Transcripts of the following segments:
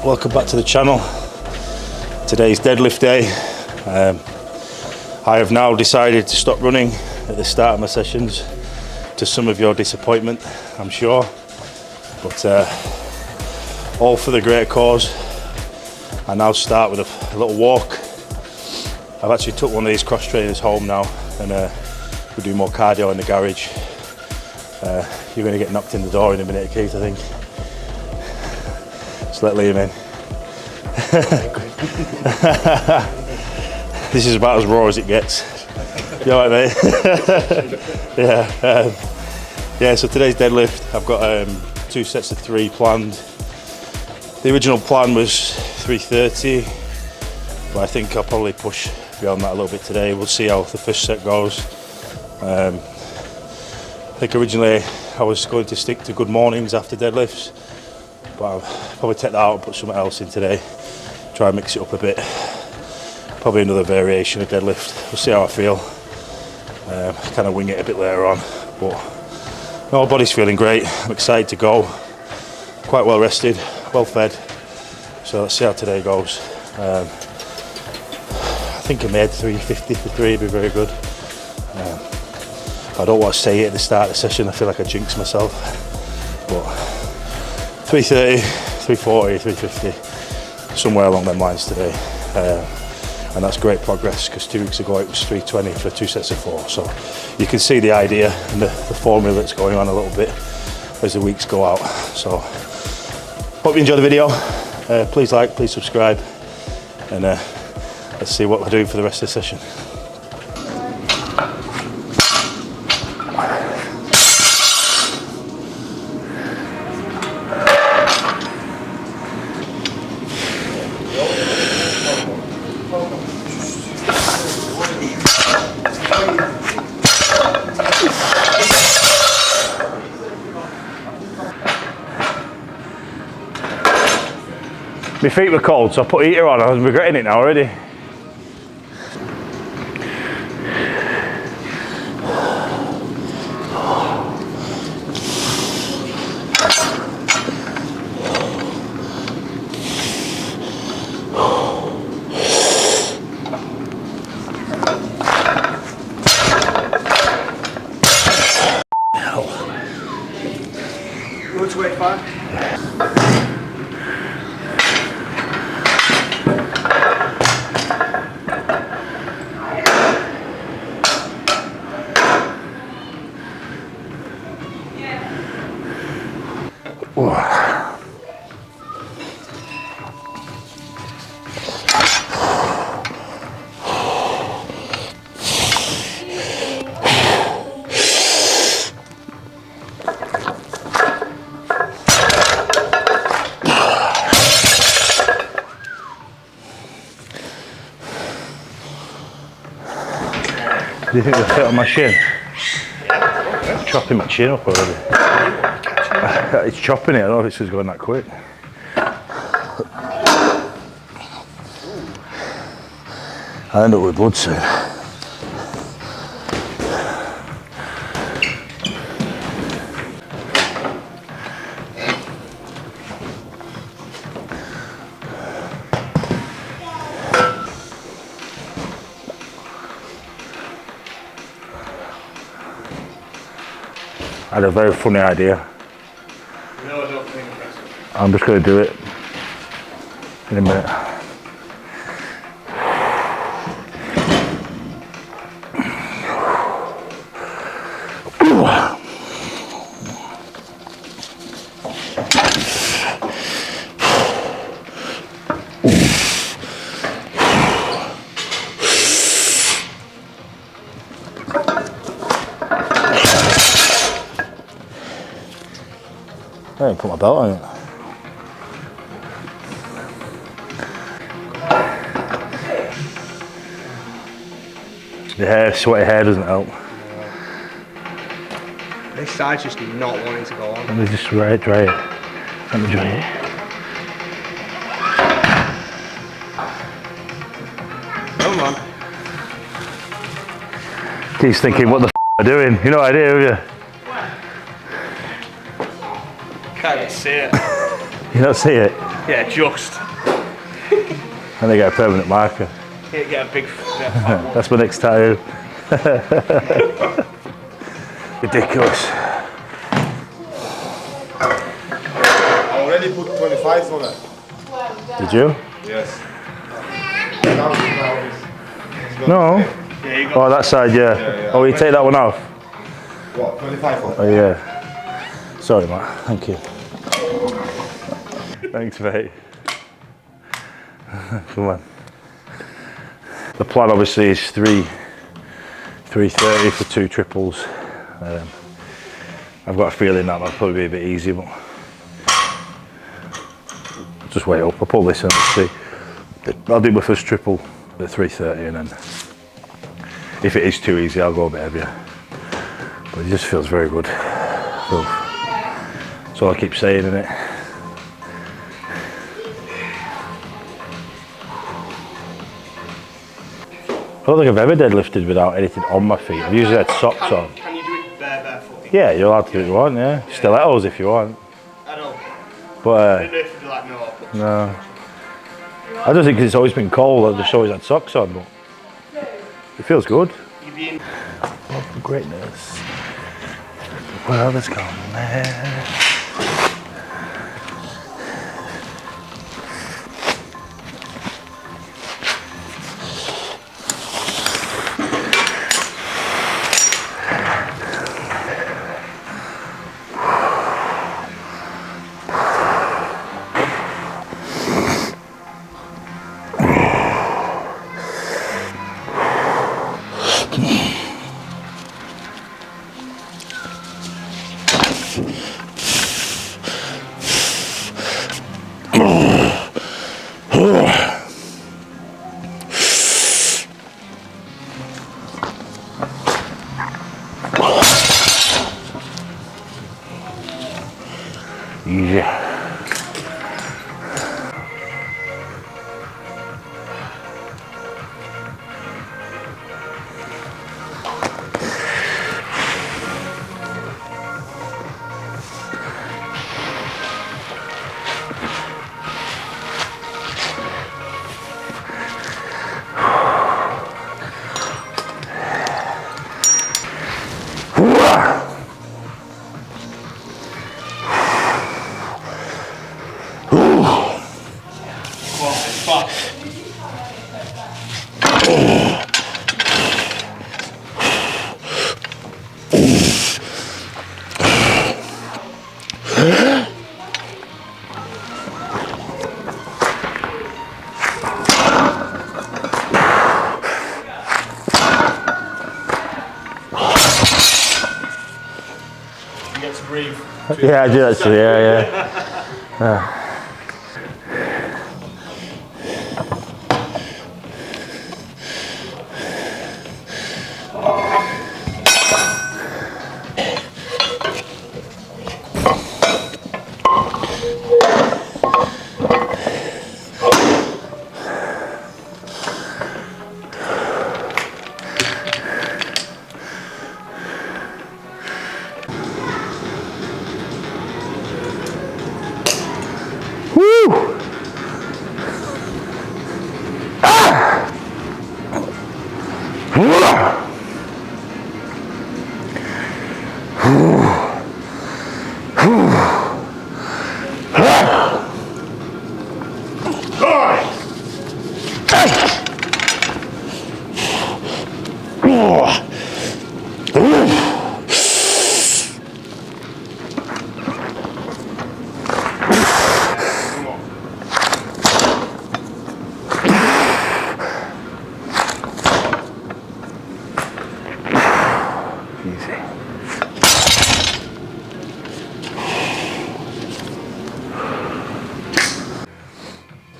Welcome back to the channel. Today's deadlift day. I have now decided to stop running at the start of my sessions, to some of your disappointment, I'm sure, but all for the greater cause. I now start with a little walk. I've actually took one of these cross trainers home now, and we'll do more cardio in the garage. You're going to get knocked in the door in a minute, Keith, I think. Just let Liam in. This is about as raw as it gets. You alright, mate? Yeah, so today's deadlift, I've got 2 sets of 3 planned. The original plan was 330, but I think I'll probably push beyond that a little bit today. We'll see how the first set goes. I think originally I was going to stick to good mornings after deadlifts, but I'll probably take that out and put something else in today. Try and mix it up a bit. Probably another variation of deadlift. We'll see how I feel. Kind of wing it a bit later on, but no, my body's feeling great. I'm excited to go. Quite well rested, well fed. So let's see how today goes. I think I made 350 for 3, it'd be very good. I don't want to say it at the start of the session, I feel like I jinx myself. But 330, 340, 350, somewhere along them lines today. And that's great progress, because 2 weeks ago it was 320 for 2 sets of 4. So you can see the idea and the formula that's going on a little bit as the weeks go out. So hope you enjoy the video. Please like, please subscribe, and let's see what we're doing for the rest of the session. My feet were cold, so I put a heater on. I was regretting it now already. What's weight 5? Do you think they'll fit on my shin? It's chopping my chin up already. It's chopping it, I don't know if this is going that quick. I end up with blood soon. I had a very funny idea. No, I don't think impressive. I'm just going to do it in a minute. I didn't put my belt on it. The hair, sweaty hair doesn't help. This side's just not wanting to go on. Let me just dry it. Let me dry it. Come on. He's thinking, what the f am I doing? You know idea, have you? Can't even see it. You don't see it? Yeah, just. And they get a permanent marker. Yeah, get a big fat one. That's my next tattoo. Ridiculous. I already put 25 on it. Did you? Yes. No. Yeah, you got. Oh, that side, yeah. yeah. Oh, you take that one off? What, 25 on it? Oh, yeah. Sorry, Matt. Thank you. Thanks, mate. Come on. The plan obviously is 330 for 2 triples. I've got a feeling that might probably be a bit easy, but just wait up. I'll pull this and see. I'll do my first triple at 330, and then if it is too easy, I'll go a bit heavier. But it just feels very good. That's all I keep saying, innit? I don't think I've ever deadlifted without anything on my feet. I've usually had socks on. Can you do it barefoot? Yeah, you're allowed to do what you want, yeah. Stilettos if you want. I know. But I don't know if you'd be like, no. no. I don't think 'cause it's always been cold, I've just always had socks on, but it feels good. You'd be in. Oh, for greatness. The world has gone there. Yeah. Yeah, I do actually, yeah.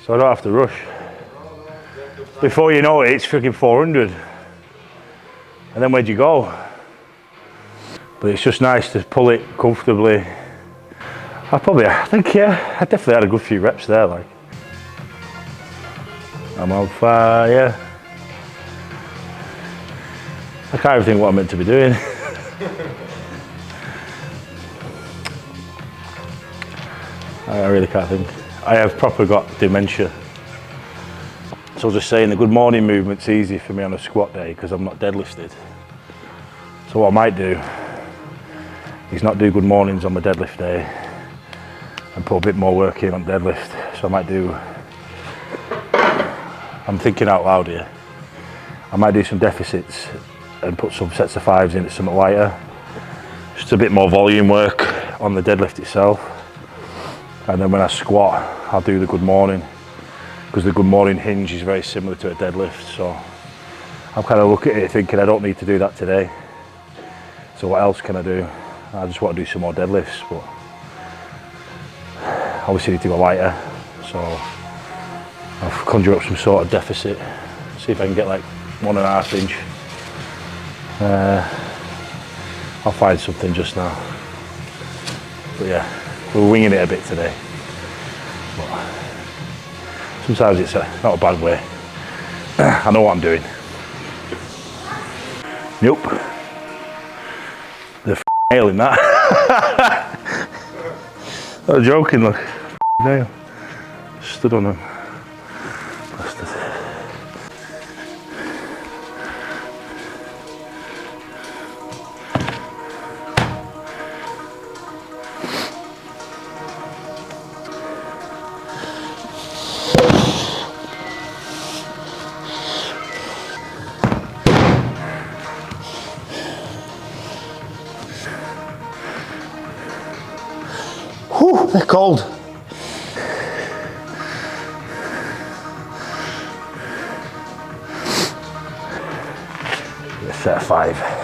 So I don't have to rush. Before you know it, it's freaking 400. And then where'd you go? But it's just nice to pull it comfortably. I think, yeah, I definitely had a good few reps there, like. I'm on fire. I can't even think what I'm meant to be doing. I really can't think. I have proper got dementia. So I was just saying the good morning movement's easy for me on a squat day because I'm not deadlifted. So what I might do is not do good mornings on my deadlift day and put a bit more work in on deadlift. So I might do, I'm thinking out loud here, I might do some deficits and put some sets of 5s in at something lighter. Just a bit more volume work on the deadlift itself. And then when I squat, I'll do the good morning because the good morning hinge is very similar to a deadlift. So I'm kind of looking at it thinking I don't need to do that today. So what else can I do? I just want to do some more deadlifts, but obviously need to go lighter. So I'll conjure up some sort of deficit, see if I can get like 1.5 inch. I'll find something just now. But yeah, we're winging it a bit today. But sometimes it's not a bad way. I know what I'm doing. Nope. They're nailing that. I'm joking, look. Nail. Stood on them. Bastard. Whew, they're cold. Set of 5.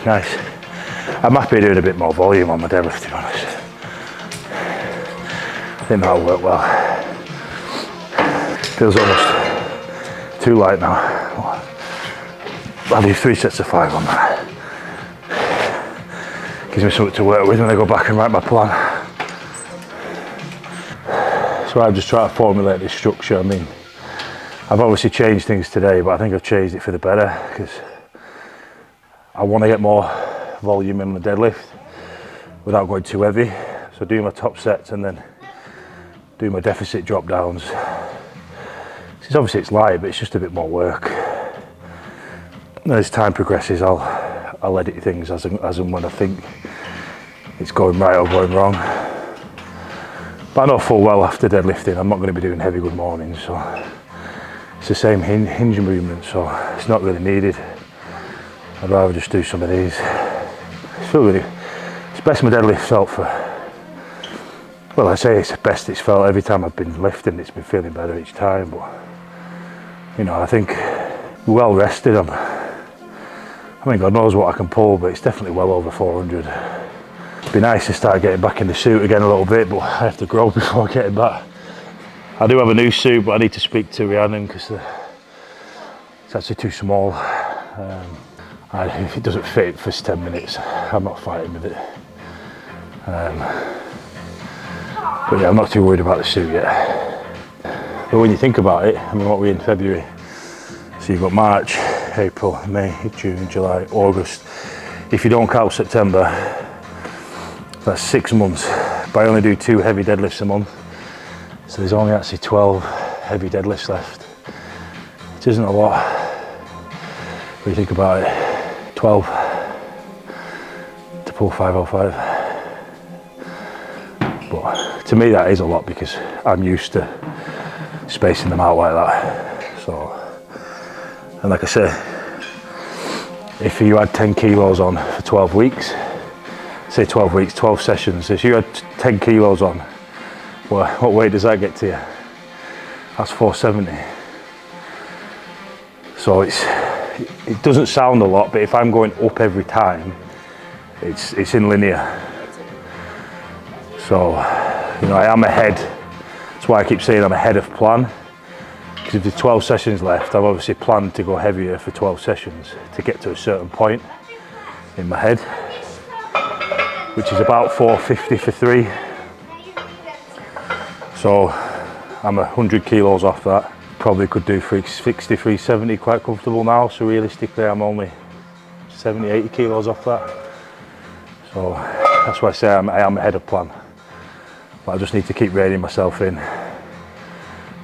Nice. I'm happy doing a bit more volume on my deadlift, to be honest. I think that'll work well. Feels almost too light now. I'll do 3 sets of 5 on that. Gives me something to work with when I go back and write my plan. So I've just tried to formulate this structure. I mean, I've obviously changed things today, but I think I've changed it for the better because I want to get more volume in the deadlift without going too heavy. So do my top sets and then do my deficit drop downs. Because obviously it's light, but it's just a bit more work. And as time progresses, I'll edit things as and when I think it's going right or going wrong. But I know full well after deadlifting, I'm not going to be doing heavy good mornings. So it's the same hinge movement, so it's not really needed. I'd rather just do some of these. It's feel really, it's best my deadlift felt for, well, I say it's the best it's felt every time I've been lifting. It's been feeling better each time, but you know, I think we're well rested. I mean, God knows what I can pull, but it's definitely well over 400. It'd be nice to start getting back in the suit again a little bit, but I have to grow before getting back. I do have a new suit, but I need to speak to Rhiannon because it's actually too small. If it doesn't fit in the first 10 minutes, I'm not fighting with it. But yeah, I'm not too worried about the suit yet. But when you think about it, I mean, what are we in February? So you've got March, April, May, June, July, August. If you don't count September, that's 6 months. But I only do 2 heavy deadlifts a month. So there's only actually 12 heavy deadlifts left. It isn't a lot when you think about it. 12 to pull 505. But to me that is a lot because I'm used to spacing them out like that. So, and like I say, if you had 10 kilos on for 12 weeks, say 12 weeks, 12 sessions, if you had 10 kilos on, well, what weight does that get to you? That's 470. So it doesn't sound a lot, but if I'm going up every time, it's in linear. So, you know, I am ahead. That's why I keep saying I'm ahead of plan. Because if there's 12 sessions left, I've obviously planned to go heavier for 12 sessions to get to a certain point in my head, which is about 450 for 3. So I'm 100 kilos off that. Probably could do 360, 370 quite comfortable now. So realistically, I'm only 70, 80 kilos off that. So that's why I say I am ahead of plan. But I just need to keep reining myself in.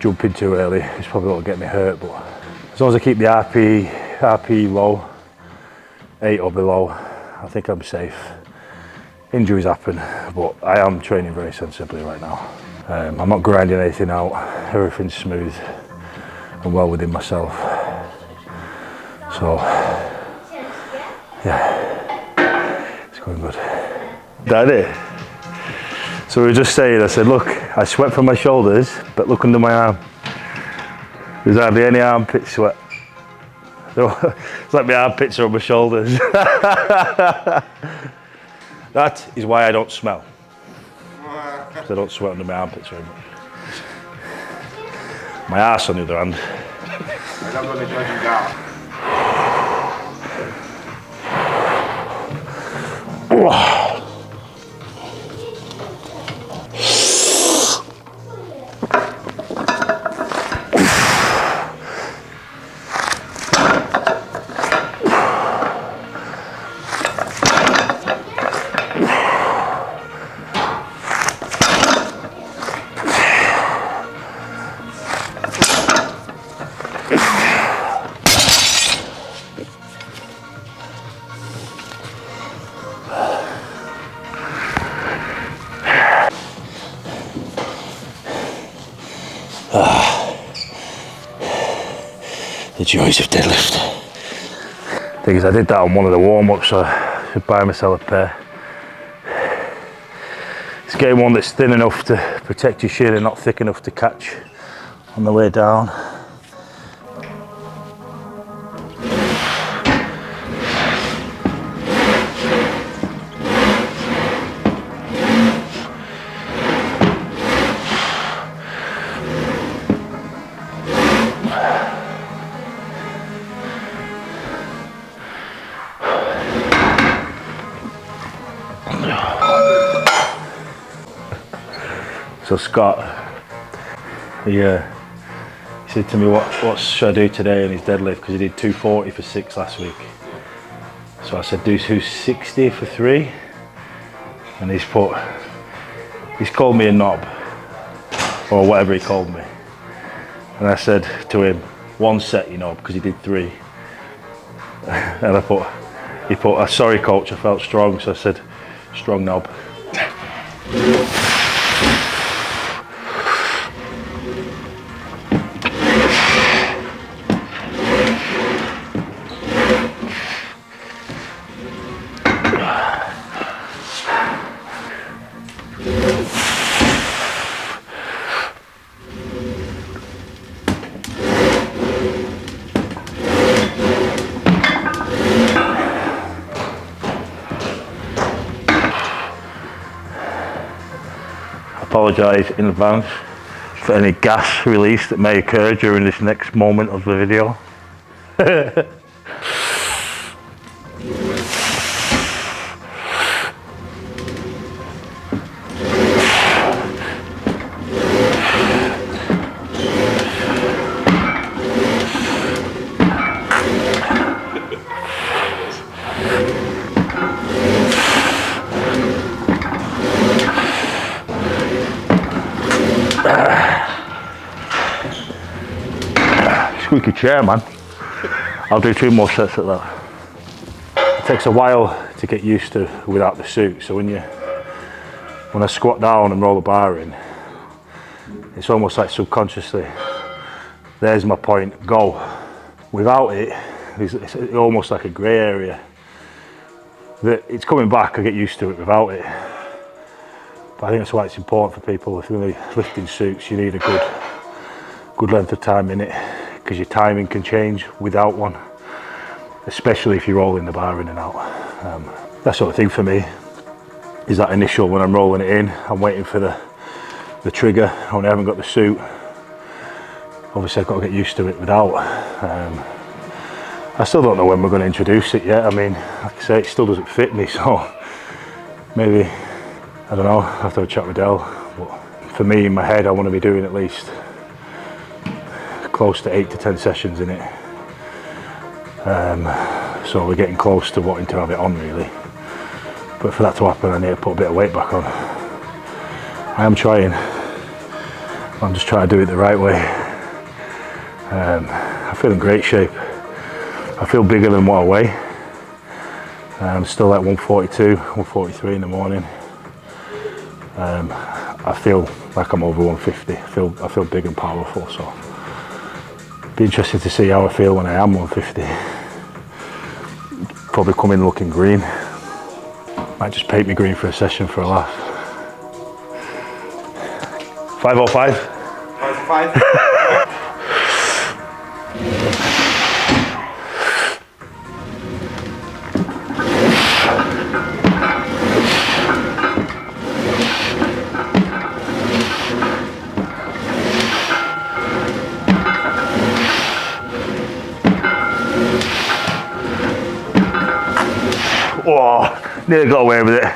Jumping too early is probably what will get me hurt. But as long as I keep the RP low, 8 or below, I think I'm safe. Injuries happen, but I am training very sensibly right now. I'm not grinding anything out. Everything's smooth and well within myself. So yeah, it's going good. That it. So we were just saying, I said, look, I sweat from my shoulders, but look under my arm. There's hardly any armpit sweat. It's like my armpits are on my shoulders. That is why I don't smell. Because I don't sweat under my armpits very much. My arse, on the other hand. I don't want to judge you down. The joys of deadlift. Thing is, I did that on one of the warm-ups, so I should buy myself a pair. It's getting one that's thin enough to protect your shin and not thick enough to catch on the way down. So Scott, he said to me, what should I do today in his deadlift? Because he did 240 for 6 last week. So I said, do 260 for 3. And he's called me a knob, or whatever he called me. And I said to him, 1 set, you know, because he did 3. And he put, sorry coach, I felt strong. So I said, strong knob. Apologise in advance for any gas release that may occur during this next moment of the video. squeaky chair, man. I'll do 2 more sets at that. It takes a while to get used to without the suit, so when I squat down and roll the bar in, it's almost like subconsciously, there's my point, go. Without it, it's almost like a grey area. That it's coming back, I get used to it without it. But I think that's why it's important for people, if you're going to be lifting suits, you need a good length of time in it, because your timing can change without one, especially if you're rolling the bar in and out. That sort of thing for me is that initial, when I'm rolling it in, I'm waiting for the trigger. When I haven't got the suit, obviously I've got to get used to it without. I still don't know when we're going to introduce it yet. I mean, like I say, it still doesn't fit me, so maybe, I don't know, I have to have a chat with Del. But for me, in my head, I want to be doing at least close to 8 to 10 sessions in it. So we're getting close to wanting to have it on, really. But for that to happen, I need to put a bit of weight back on. I am trying. I'm just trying to do it the right way. I feel in great shape. I feel bigger than what I weigh. I'm still at 142, 143 in the morning. I feel like I'm over 150. I feel big and powerful, so be interested to see how I feel when I am 150. Probably come in looking green. Might just paint me green for a session for a laugh. 505? 505. Oh, nearly got away with it.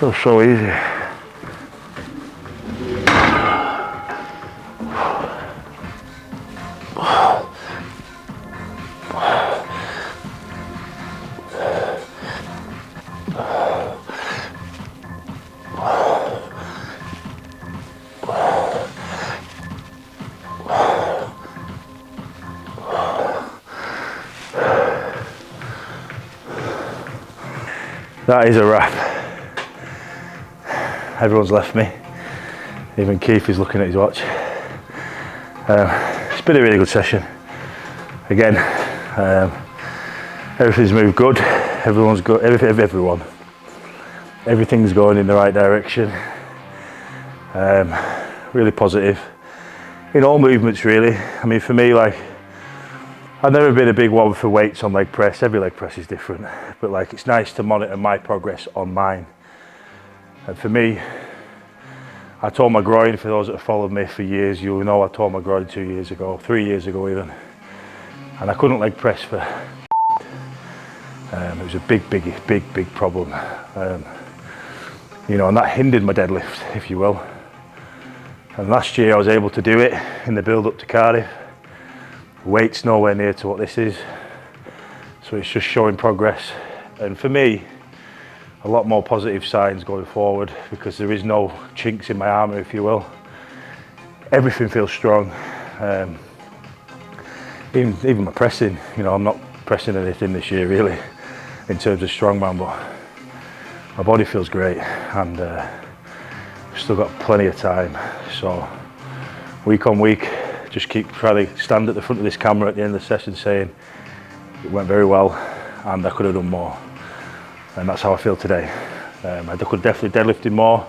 Feels so easy. That is a wrap. Everyone's left me. Even Keith is looking at his watch. It's been a really good session. Again, everything's moved good. Everyone's good. Everything's going in the right direction. Really positive in all movements, really. I mean, for me, like, I've never been a big one for weights on leg press. Every leg press is different, but like, it's nice to monitor my progress on mine. And for me, I tore my groin. For those that have followed me for years, you'll know I tore my groin 2 years ago, 3 years ago even. And I couldn't leg press for it was a big problem. You know, and that hindered my deadlift, if you will. And last year I was able to do it in the build up to Cardiff. Weight's nowhere near to what this is. So it's just showing progress. And for me, a lot more positive signs going forward, because there is no chinks in my armour, if you will. Everything feels strong. Even my pressing, you know, I'm not pressing anything this year really in terms of strongman, but my body feels great, and we've still got plenty of time. So week on week, just keep trying to stand at the front of this camera at the end of the session saying it went very well and I could have done more. And that's how I feel today. I could have definitely deadlifted more.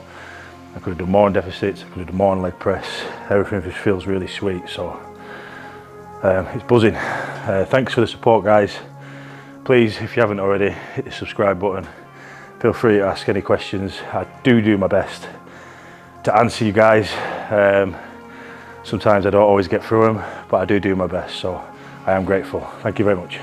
I could have done more on deficits. I could have done more on leg press. Everything just feels really sweet. So it's buzzing. Thanks for the support, guys. Please, if you haven't already, hit the subscribe button. Feel free to ask any questions. I do my best to answer you guys. Sometimes I don't always get through them, but I do my best, so I am grateful. Thank you very much.